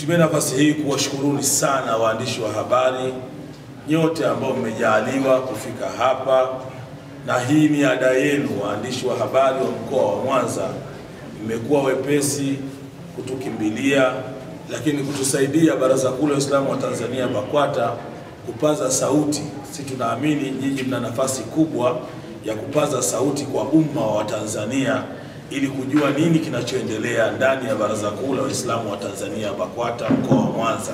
Nitumie nafasi hii kuwashukuruni sana waandishi wa habari nyote ambao mmejaliwa kufika hapa, na hii ni ada yenu. Waandishi wa habari wa mkoa wa Mwanza mmekuwa wepesi kutukimbilia, lakini kutusaidia Baraza Kuu la Waislamu wa Tanzania BAKWATA kupaza sauti. Sisi tunaamini nyinyi mna nafasi kubwa ya kupaza sauti kwa umma wa Tanzania ili kujua nini kinachoendelea ndani ya Baraza Kuu la Waislamu wa Tanzania BAKWATA mkoa wa Mwanza.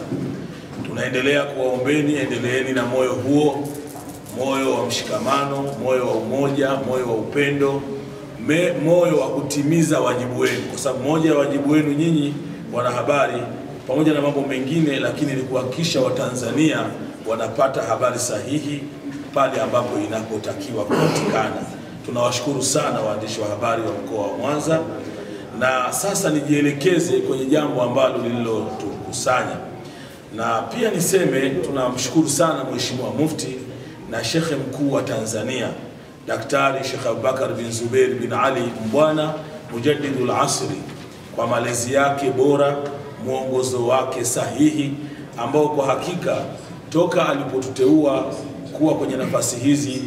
Tunaendelea kuwaombeni, endeleeni na moyo huo, moyo wa mshikamano, moyo wa umoja, moyo wa upendo, moyo wa kutimiza wajibu wenu, kwa sababu moja ya wajibu wenu nyinyi wanahabari pamoja na mambo mengine, lakini ni kuhakikisha Watanzania wanapata habari sahihi pale ambapo inapotakiwa kupatikana. Tunawashukuru sana waandishi wa habari wa mkoa wa Mwanza, na sasa nijielekeze kwenye jambo ambalo lililotukusanya. Na pia niseme tunamshukuru sana Mheshimiwa Mufti na Shekhe Mkuu wa Tanzania Daktari Sheikh Abubakar bin Zubair bin Ali Mbwana Mujaddidul Asri kwa malezi yake bora, mwongozo wake sahihi, ambao kwa hakika toka alipotuteua kuwa kwenye nafasi hizi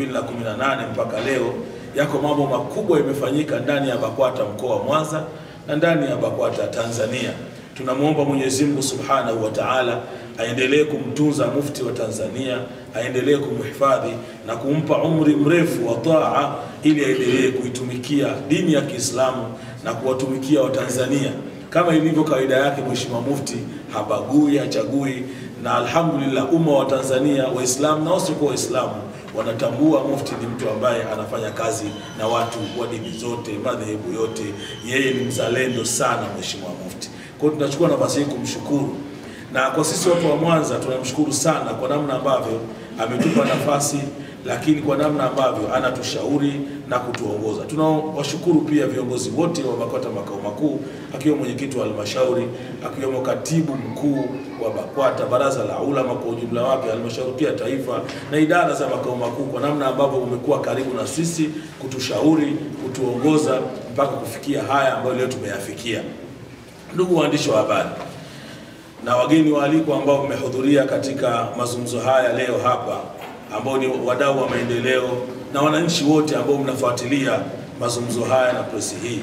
2018 mpaka leo yako mambo makubwa yamefanyika ndani ya BAKWATA mkoa wa Mwanza na ndani ya BAKWATA Tanzania. Tunamuomba Mwenyezi Mungu Subhanahu wa Ta'ala aendelee kumtunza mufti wa Tanzania, aendelee kumhifadhi na kumpa umri mrefu wa taa ili aendelee kuitumikia dini ya Kiislamu na kuwatumikia Watanzania. Kama ilivyo kawaida yake, Mheshimiwa Mufti habagui, hachagui, na alhamdulillah umma wa Tanzania, Waislamu na wasiokuwa Waislamu, wanatambua Mufti ni mtu ambaye anafanya kazi na watu wa dini zote, madhehebu yote. Yeye ni mzalendo sana Mheshimiwa Mufti. Kwa hiyo tunachukua nafasi hii kumshukuru, na kwa sisi watu wa Mwanza tunamshukuru sana kwa namna ambavyo ametupa nafasi, lakini kwa namna ambavyo anatushauri na kutuongoza. Tunawashukuru pia viongozi wote wa BAKWATA makao makuu, akiwemo mwenyekiti wa halmashauri, akiwemo katibu mkuu wa BAKWATA, baraza la ulama kwa ujumla wake, halmashauri pia taifa na idara za makao makuu, kwa namna ambavyo umekuwa karibu na sisi kutushauri, kutuongoza mpaka kufikia haya ambayo leo tumeyafikia. Ndugu waandishi wa habari na wageni waalikwa ambao mmehudhuria katika mazungumzo haya leo hapa, ambao ni wadau wa maendeleo na wananchi wote ambao mnafuatilia mazungumzo haya na presi hii,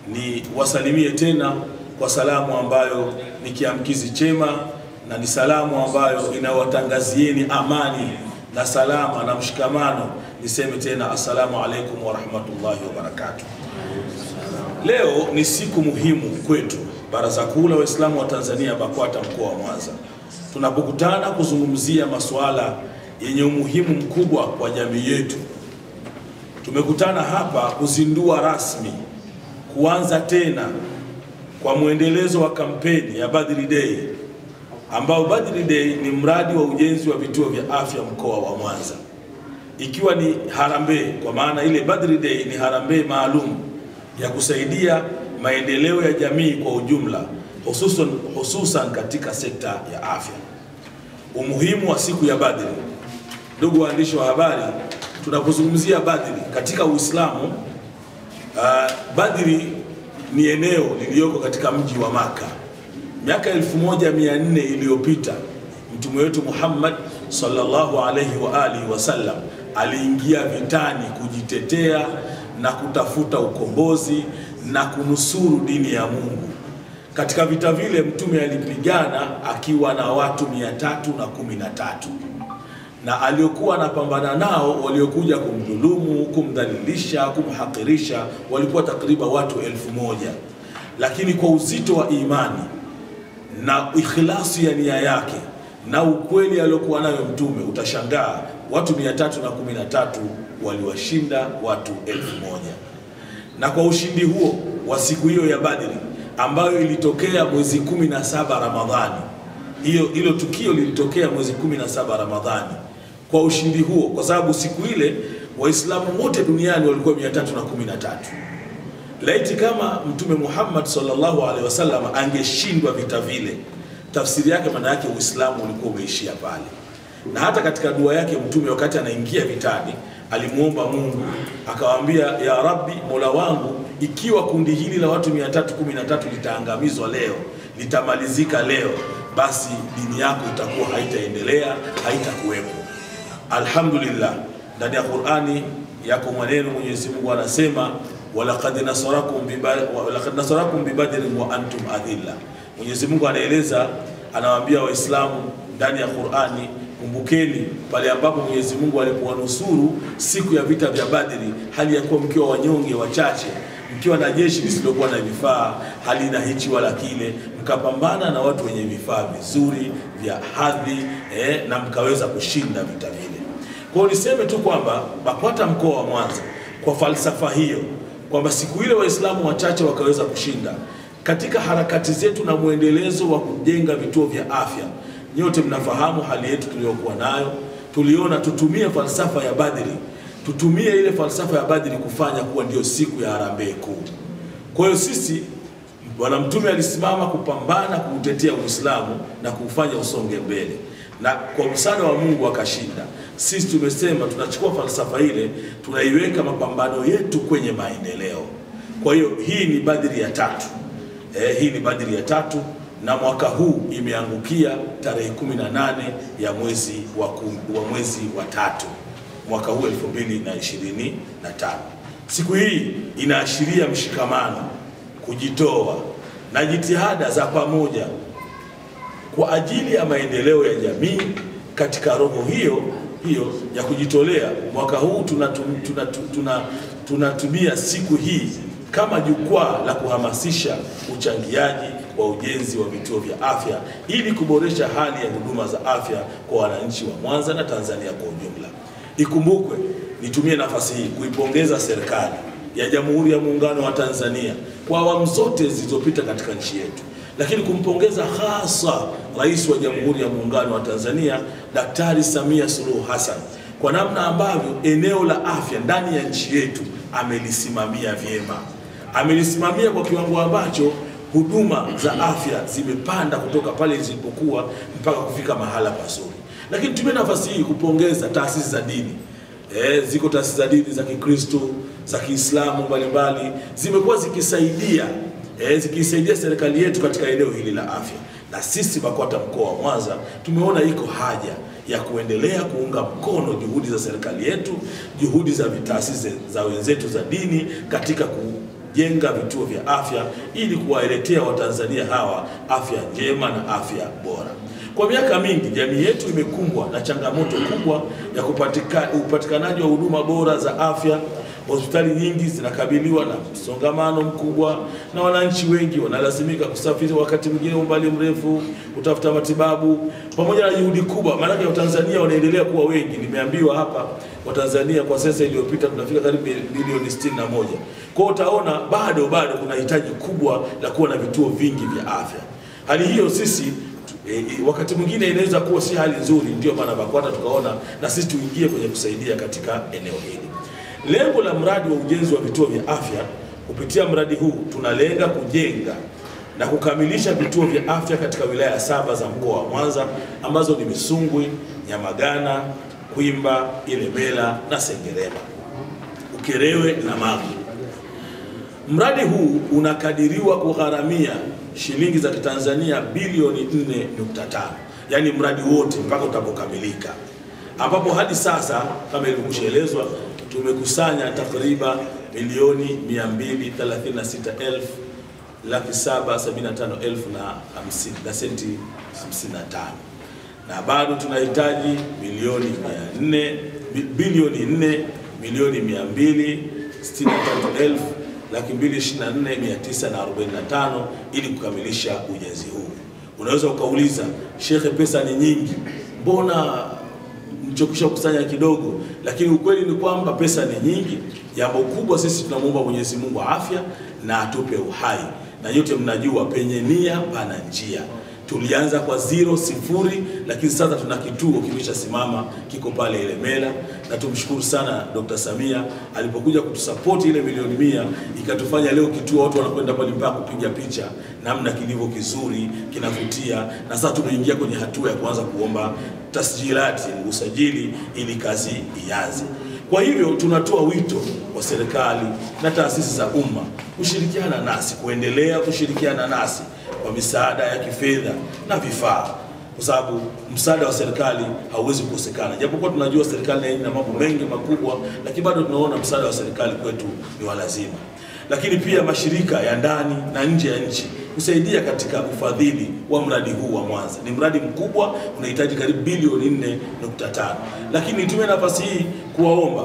ni wasalimie tena kwa salamu ambayo ni kiamkizi chema na ni salamu ambayo inawatangazieni amani na salama na mshikamano. Niseme tena assalamu alaikum wa rahmatullahi wa barakatuh. Leo ni siku muhimu kwetu Baraza Kuu la Waislamu wa Tanzania BAKWATA mkoa wa Mwanza, tunapokutana kuzungumzia masuala yenye umuhimu mkubwa kwa jamii yetu. Tumekutana hapa kuzindua rasmi, kuanza tena kwa muendelezo wa kampeni ya Badri Day, ambao Badri Day ni mradi wa ujenzi wa vituo vya afya mkoa wa Mwanza, ikiwa ni harambee, kwa maana ile Badri Day ni harambee maalum ya kusaidia maendeleo ya jamii kwa ujumla, hususan katika sekta ya afya. Umuhimu wa siku ya Badri, ndugu waandishi wa habari, tunapozungumzia Badri katika Uislamu, Badri ni eneo lililoko katika mji wa Maka. Miaka 1400 iliyopita Mtume wetu Muhammad sallallahu alaihi wa alihi wasallam aliingia vitani kujitetea na kutafuta ukombozi na kunusuru dini ya Mungu. Katika vita vile Mtume alipigana akiwa na watu 313, na aliokuwa anapambana nao, waliokuja kumdhulumu, kumdhalilisha, kumhakirisha, walikuwa takriban watu 1000. Lakini kwa uzito wa imani na ikhlasi ya nia yake na ukweli aliokuwa nayo Mtume, utashangaa watu 313 waliwashinda watu 1000. Na kwa ushindi huo wa siku hiyo ya Badri ambayo ilitokea mwezi 17 Ramadhani, hilo tukio lilitokea mwezi 17 Ramadhani. Kwa ushindi huo, kwa sababu siku ile Waislamu wote duniani walikuwa 313, laiti kama Mtume Muhammad sallallahu alaihi wasallam angeshindwa vita vile, tafsiri yake maana yake Uislamu ulikuwa umeishia pale. Na hata katika dua yake Mtume wakati anaingia vitani alimuomba Mungu, akawaambia, ya Rabbi, Mola wangu, ikiwa kundi hili la watu 313 litaangamizwa leo, litamalizika leo, basi dini yako itakuwa haitaendelea, haitakuwepo. Alhamdulillah, ndani ya Qur'ani yako maneno Mwenyezi Mungu anasema walaqad nasarakum bi badrin wa antum adilla. Mwenyezi Mungu anaeleza, anawaambia Waislamu ndani ya Qur'ani, kumbukeni pale ambapo Mwenyezi Mungu alipowanusuru siku ya vita vya Badri, hali ya kuwa mkiwa wanyonge wachache, mkiwa na jeshi lisilokuwa na vifaa, halina hichi wala kile, mkapambana na watu wenye vifaa vizuri vya hadhi na mkaweza kushinda vita vile. Kwa hiyo niseme tu kwamba BAKWATA mkoa wa Mwanza kwa falsafa hiyo kwamba siku ile Waislamu wachache wakaweza kushinda, katika harakati zetu na muendelezo wa kujenga vituo vya afya, nyote mnafahamu hali yetu tuliyokuwa nayo, tuliona tutumie falsafa ya Badri, tutumie ile falsafa ya Badri kufanya kuwa ndio siku ya harambee kuu. Kwa hiyo sisi, Bwana Mtume alisimama kupambana kuutetea Uislamu na kufanya usonge mbele, na kwa msaada wa Mungu akashinda. Sisi tumesema tunachukua falsafa ile, tunaiweka mapambano yetu kwenye maendeleo. Kwa hiyo hii ni Badri ya 3. Hii ni Badri ya 3, na mwaka huu imeangukia tarehe 18 ya mwezi wa 3 mwaka huu 2025. Siku hii inaashiria mshikamano, kujitoa na jitihada za pamoja kwa ajili ya maendeleo ya jamii. Katika roho hiyo ya kujitolea, mwaka huu tunatumia siku hii kama jukwaa la kuhamasisha uchangiaji wa ujenzi wa vituo vya afya ili kuboresha hali ya huduma za afya kwa wananchi wa Mwanza na Tanzania kwa ujumla. Ikumbukwe, nitumie nafasi hii kuipongeza serikali ya Jamhuri ya Muungano wa Tanzania kwa awamu zote zilizopita katika nchi yetu, lakini kumpongeza hasa Rais wa Jamhuri ya Muungano wa Tanzania Daktari Samia Suluhu Hassan kwa namna ambavyo eneo la afya ndani ya nchi yetu amelisimamia vyema. Amelisimamia kwa kiwango ambacho huduma za afya zimepanda kutoka pale zilipokuwa mpaka kufika mahala pazuri. Lakini tumie nafasi hii kupongeza taasisi za dini. Ziko taasisi za dini za Kikristo, za Kiislamu mbalimbali, zimekuwa zikisaidia serikali yetu katika eneo hili la afya. Na sisi BAKWATA mkoa wa Mwanza tumeona iko haja ya kuendelea kuunga mkono juhudi za serikali yetu, juhudi za taasisi za wenzetu za dini katika kujenga vituo vya afya ili kuwaletea Watanzania hawa afya njema na afya bora. Kwa miaka mingi jamii yetu imekumbwa na changamoto kubwa ya upatikanaji wa huduma bora za afya. Hospitali nyingi zinakabiliwa na msongamano mkubwa na wananchi wengi wanalazimika kusafiri wakati mwingine umbali mrefu kutafuta matibabu, pamoja na juhudi kubwa. Maana ya Watanzania wanaendelea kuwa wengi. Nimeambiwa hapa Watanzania kwa sasa iliyopita tunafika karibu milioni 61. Kwa utaona bado kuna hitaji kubwa la kuwa na vituo vingi vya afya. Hali hiyo sisi wakati mwingine inaweza kuwa si hali nzuri, ndio maana BAKWATA tukaona na sisi tuingie kwenye kusaidia katika eneo hili. Lengo la mradi wa ujenzi wa vituo vya afya, kupitia mradi huu tunalenga kujenga na kukamilisha vituo vya afya katika wilaya 7 za mkoa wa Mwanza ambazo ni Misungwi, Nyamagana, Kwimba, Ilemela na Sengerema, Ukerewe na Magu. Mradi huu unakadiriwa kugharamia shilingi za Kitanzania bilioni 4.5, yani mradi wote mpaka utapokamilika, ambapo hadi sasa kama ilivyoelezwa tumekusanya takriban milioni 236,775,050 na senti 55, na bado tunahitaji bilioni 4,263,224,945 ili kukamilisha ujenzi huu. Unaweza ukauliza, Shekhe, pesa ni nyingi, mbona mchokisha kusanya kidogo? Lakini ukweli ni kwamba pesa ni nyingi. Jambo kubwa sisi tunamuomba Mwenyezi Mungu afya na atupe uhai, na yote mnajua penye nia pana njia. Tulianza kwa 0 lakini sasa tuna kituo kimeshasimama, kiko pale Ilemela, na tumshukuru sana Dr. Samia alipokuja kutusupport ile milioni 100 ikatufanya leo kituo watu wanakwenda pale mpaka kupiga picha namna kilivyo kizuri, kinavutia, na sasa tunaingia kwenye hatua ya kuanza kuomba tasjilati, usajili, ili kazi ianze. Kwa hivyo tunatoa wito kwa serikali na taasisi za umma kushirikiana nasi, kuendelea kushirikiana nasi kwa misaada ya kifedha na vifaa, kwa sababu msaada wa serikali hauwezi kukosekana. Japokuwa tunajua serikali ina mambo mengi makubwa, lakini bado tunaona msaada wa serikali kwetu ni wa lazima. Lakini pia mashirika ya ndani na nje ya nchi kusaidia katika ufadhili wa mradi huu wa Mwanza. Ni mradi mkubwa, unahitaji karibu bilioni 4.5. Lakini nitumie nafasi hii kuwaomba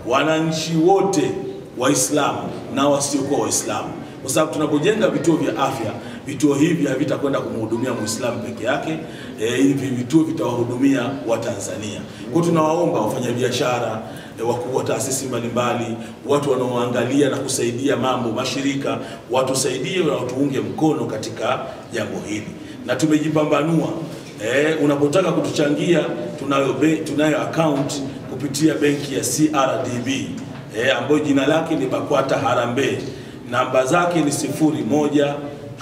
wananchi wote Waislamu na wasiokuwa Waislamu, kwa sababu tunapojenga vituo vya afya, vituo hivi havitakwenda kumhudumia Muislamu peke yake, hivi vituo vitawahudumia Watanzania. Kwa tunawaomba wafanyabiashara, wakuu wa taasisi mbalimbali, watu wanaoangalia na kusaidia mambo, mashirika, watusaidie na watuunge mkono katika jambo hili. Na tumejipambanua, unapotaka kutuchangia, tunayo account kupitia benki ya CRDB, ambayo jina lake ni BAKWATA Harambee. Namba zake ni 01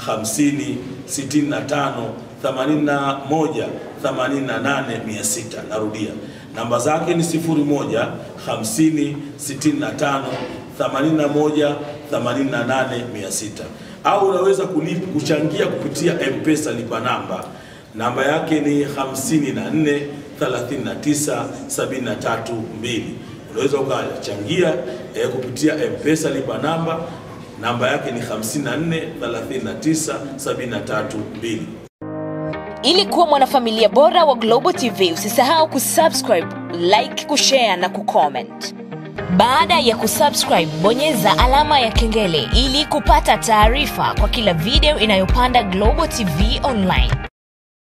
50 65 81 88 600. Narudia, namba zake ni 01 50 65 81 88 600. Au unaweza kuchangia kupitia M-Pesa lipa namba yake ni 54 39 73 2. Unaweza ukachangia kupitia M-Pesa lipa namba yake ni 54 39 73 2. Ili kuwa mwanafamilia bora wa Global TV, usisahau kusubscribe, like, kushare na kucomment. Baada ya kusubscribe, bonyeza alama ya kengele ili kupata taarifa kwa kila video inayopanda Global TV Online.